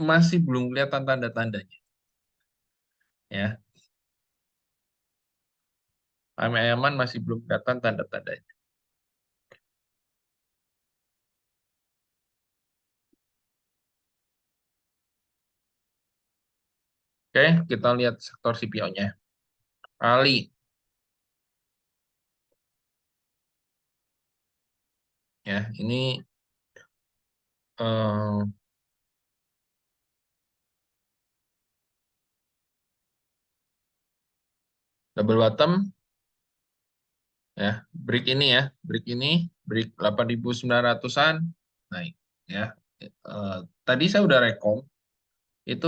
masih belum kelihatan tanda-tandanya. Ya, ayam-ayaman masih belum kelihatan tanda-tandanya. Oke, kita lihat sektor CPO-nya. Ali, ya, ini eh, double bottom, ya, break ini ya, break 8.900-an, naik, ya. Eh, Tadi saya udah rekom, itu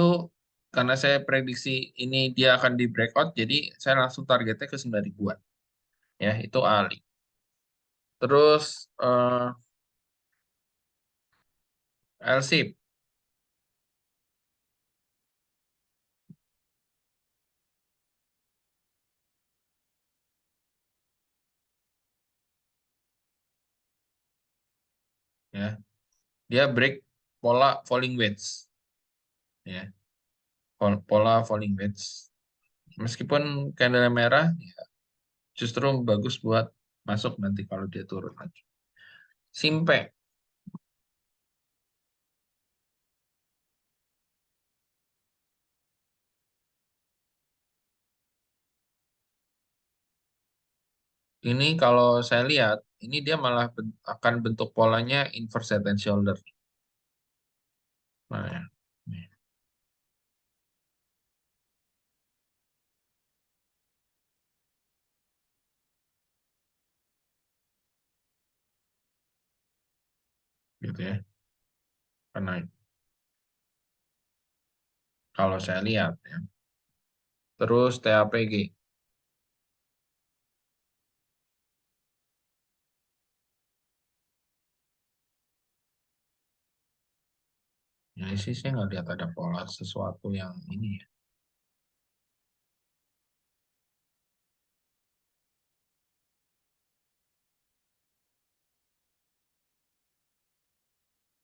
karena saya prediksi ini dia akan di breakout, jadi saya langsung targetnya ke 9.000-an. Ya, itu Ali. Terus LSIP, ya, dia break pola falling wedge, ya, pola falling wedge. Meskipun candle merah, ya, justru bagus buat masuk nanti kalau dia turun lagi. Simpe, ini kalau saya lihat, ini dia malah akan bentuk polanya inverse head and shoulder. Nah, ya. Nih, gitu ya. Karena kalau saya lihat, ya. Terus TAPG, ya sih saya nggak lihat ada pola sesuatu yang ini ya.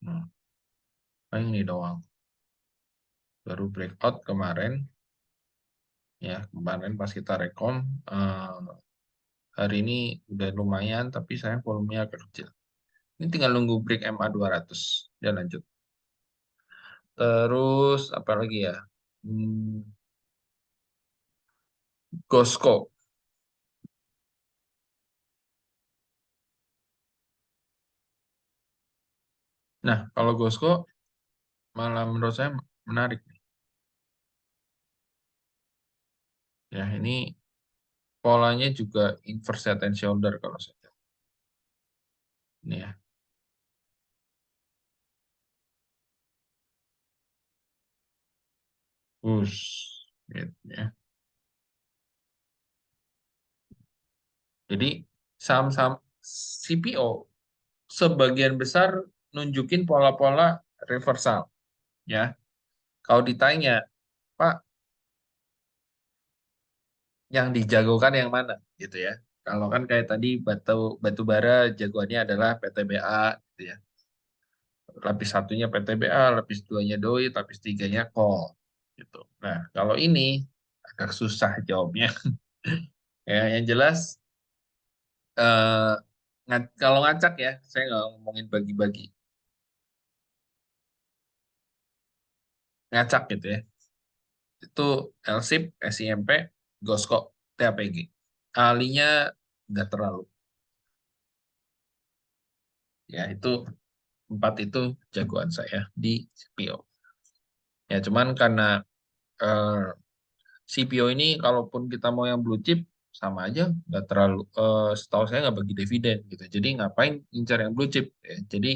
Nah, paling ini doang. Baru breakout kemarin, ya kemarin pas kita rekom, hari ini udah lumayan, tapi saya volumenya agak kecil. Ini tinggal nunggu break MA 200 dan lanjut. Terus apa lagi ya? Hmm, Gosko. Nah, kalau Gosko malah menurut saya menarik nih. Ya, ini polanya juga inverse head and shoulder kalau saya lihat. Ini ya. Gitu ya. Jadi saham-saham CPO sebagian besar nunjukin pola-pola reversal ya. Kalau ditanya, Pak, yang dijagokan yang mana gitu ya. Kalau kan kayak tadi batu bara jagoannya adalah PTBA gitu ya. Lapis satunya PTBA, lapis duanya DOI, lapis tiganya call gitu. Nah, kalau ini agak susah jawabnya. Ya, yang jelas kalau ngacak ya, saya nggak ngomongin bagi-bagi. Ngacak gitu ya. Itu LSIP, SIMP, Gosko, TAPG. Alinya nggak terlalu. Ya, itu empat itu jagoan saya di CPO. Ya, cuman karena eh, CPO ini kalaupun kita mau yang blue chip sama aja nggak terlalu setahu saya nggak bagi dividen gitu. Jadi ngapain incar yang blue chip ya. Jadi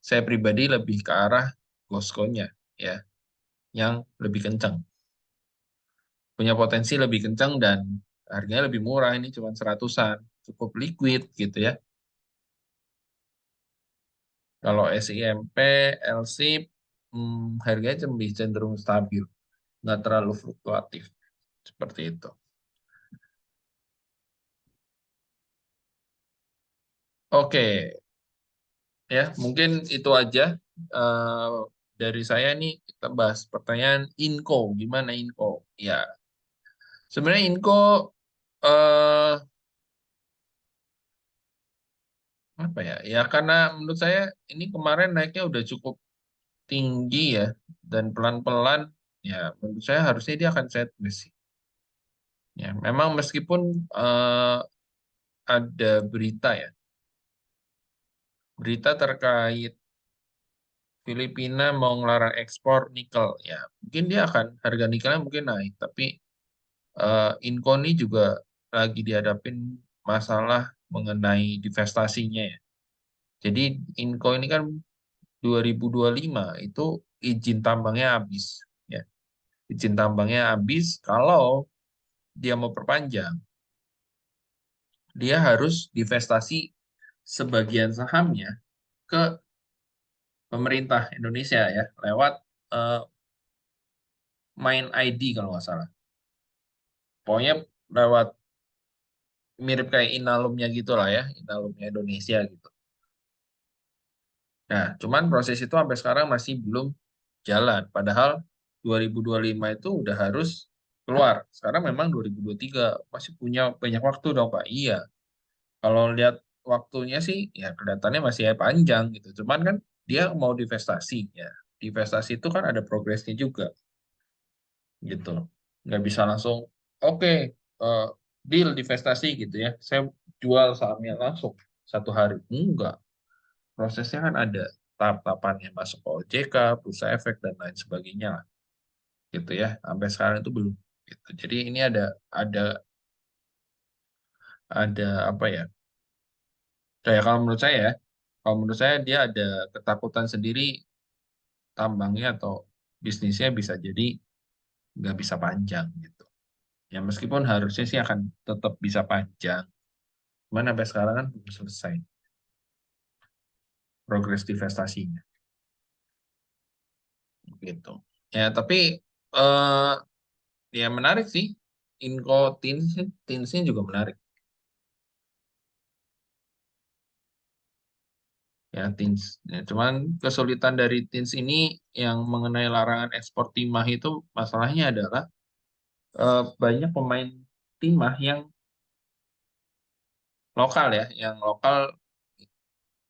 saya pribadi lebih ke arah Goskonya ya yang lebih kencang. Punya potensi lebih kencang dan harganya lebih murah ini cuma seratusan. Cukup liquid gitu ya. Kalau SIMP, LSIP harganya lebih cenderung stabil, nggak terlalu fluktuatif seperti itu. Oke, ya mungkin itu aja eh, dari saya nih kita bahas pertanyaan Inco, gimana Inco? Ya, sebenarnya Inco eh, apa ya? Ya karena menurut saya ini kemarin naiknya udah cukup tinggi ya dan pelan-pelan ya menurut saya harusnya dia akan sideways sih. Ya, memang meskipun ada berita ya, berita terkait Filipina mau ngelarang ekspor nikel. Ya, mungkin dia akan harga nikelnya mungkin naik, tapi Inco ini juga lagi dihadapin masalah mengenai divestasinya ya. Jadi Inco ini kan 2025 itu izin tambangnya habis ya. Izin tambangnya habis kalau dia mau perpanjang, dia harus divestasi sebagian sahamnya ke pemerintah Indonesia ya lewat eh, Main ID kalau nggak salah. Pokoknya lewat mirip kayak Inalumnya gitu lah ya, Inalumnya Indonesia gitu. Nah, cuman proses itu sampai sekarang masih belum jalan. Padahal 2025 itu udah harus keluar. Sekarang memang 2023 masih punya banyak waktu dong Pak. Iya. Kalau lihat waktunya sih ya kelihatannya masih panjang gitu. Cuman kan dia mau divestasi ya. Divestasi itu kan ada progresnya juga gitu. Nggak bisa langsung oke eh, deal divestasi gitu ya. Saya jual sahamnya langsung satu hari. Enggak. Prosesnya kan ada tahap-tahapannya masuk ke OJK, bursa efek dan lain sebagainya lah, gitu ya. Sampai sekarang itu belum. Gitu. Jadi ini ada ada apa ya? Kayak kalau menurut saya ya, kalau menurut saya dia ada ketakutan sendiri tambangnya atau bisnisnya bisa jadi nggak bisa panjang gitu. Ya meskipun harusnya sih akan tetap bisa panjang. Cuman sampai sekarang kan belum selesai progres divestasinya gitu. Ya tapi eh, ya menarik sih. Inco Teensnya juga menarik. Ya, Teens. Ya, cuman kesulitan dari Teens ini yang mengenai larangan ekspor timah itu masalahnya adalah banyak pemain timah yang lokal ya, yang lokal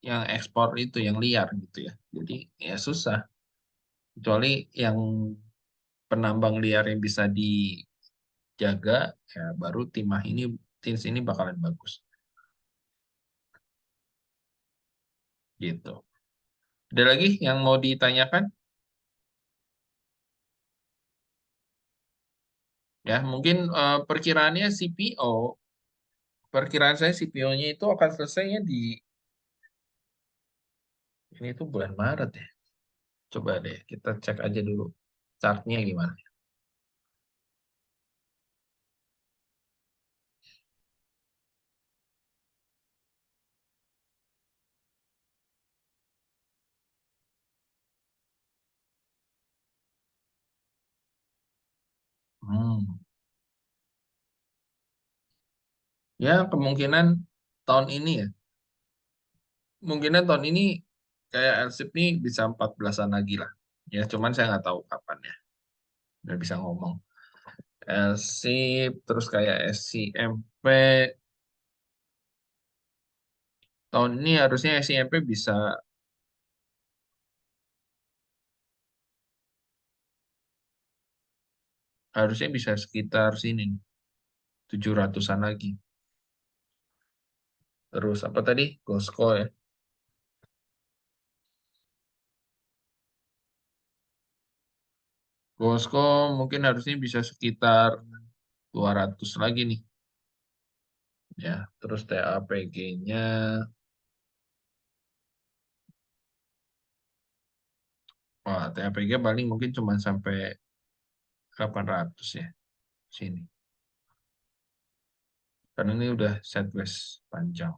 yang ekspor itu yang liar gitu ya. Jadi ya susah. Kecuali yang penambang liar yang bisa dijaga, ya baru timah ini Teens ini bakalan bagus gitu. Ada lagi yang mau ditanyakan? Ya, mungkin perkiraannya CPO, perkiraan saya CPO-nya itu akan selesainya di ini tuh bulan Maret ya. Coba deh kita cek aja dulu chartnya gimana. Ya, kemungkinan tahun ini ya. Kemungkinan tahun ini kayak LSIP nih bisa 14-an lagi lah. Ya, cuman saya nggak tahu kapan ya. Nggak bisa ngomong. LSIP, terus kayak SCMP. Tahun ini harusnya SCMP harusnya bisa sekitar sini nih, 700-an lagi. Terus apa tadi? Gosko ya. Gosko mungkin harusnya bisa sekitar 200 lagi nih. Ya, terus TAPG-nya, wah TAPG paling mungkin cuma sampai 800 ya sini. Karena ini udah Southwest panjang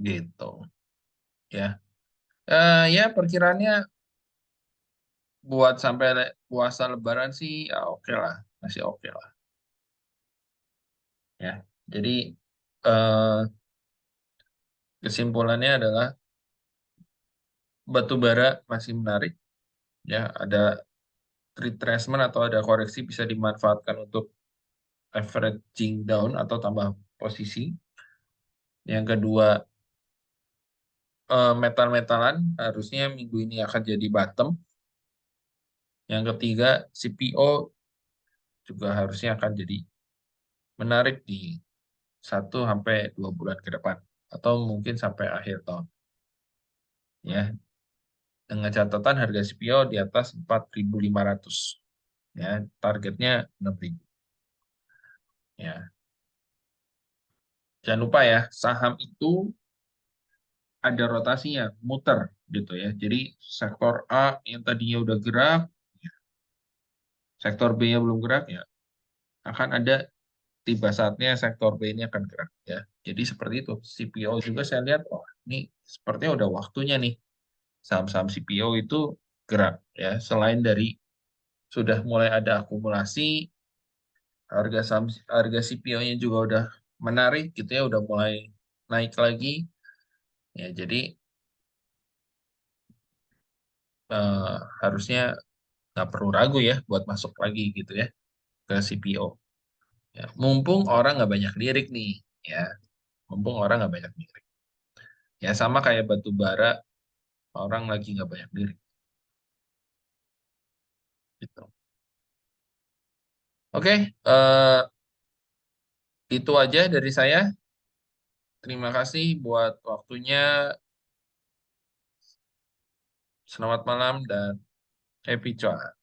gitu. Ya, ya perkiraannya buat sampai puasa Lebaran sih ya oke lah, masih oke lah. Ya, jadi eh, kesimpulannya adalah batu bara masih menarik. Ya, ada retracement atau ada koreksi bisa dimanfaatkan untuk averaging down atau tambah posisi. Yang kedua, metal-metalan harusnya minggu ini akan jadi bottom. Yang ketiga, CPO juga harusnya akan jadi menarik di 1 sampai 2 bulan ke depan atau mungkin sampai akhir tahun. Ya, dengan catatan harga CPO di atas 4.500. Ya, targetnya 6.000. Ya, jangan lupa ya, saham itu ada rotasinya, muter gitu ya. Jadi sektor A yang tadinya udah gerak, sektor B-nya belum gerak ya, akan ada tiba saatnya sektor B ini akan gerak ya. Jadi seperti itu. CPO juga saya lihat, oh ini sepertinya udah waktunya nih saham-saham CPO itu gerak ya. Selain dari sudah mulai ada akumulasi, harga saham harga CPO-nya juga udah menarik gitu ya, udah mulai naik lagi. Ya, jadi eh, harusnya nggak perlu ragu ya buat masuk lagi gitu ya ke CPO. Ya, mumpung orang nggak banyak lirik nih, ya, mumpung orang nggak banyak lirik. Ya sama kayak batu bara, orang lagi nggak banyak lirik gitu. Oke, itu aja dari saya. Terima kasih buat waktunya. Selamat malam dan happy cuan.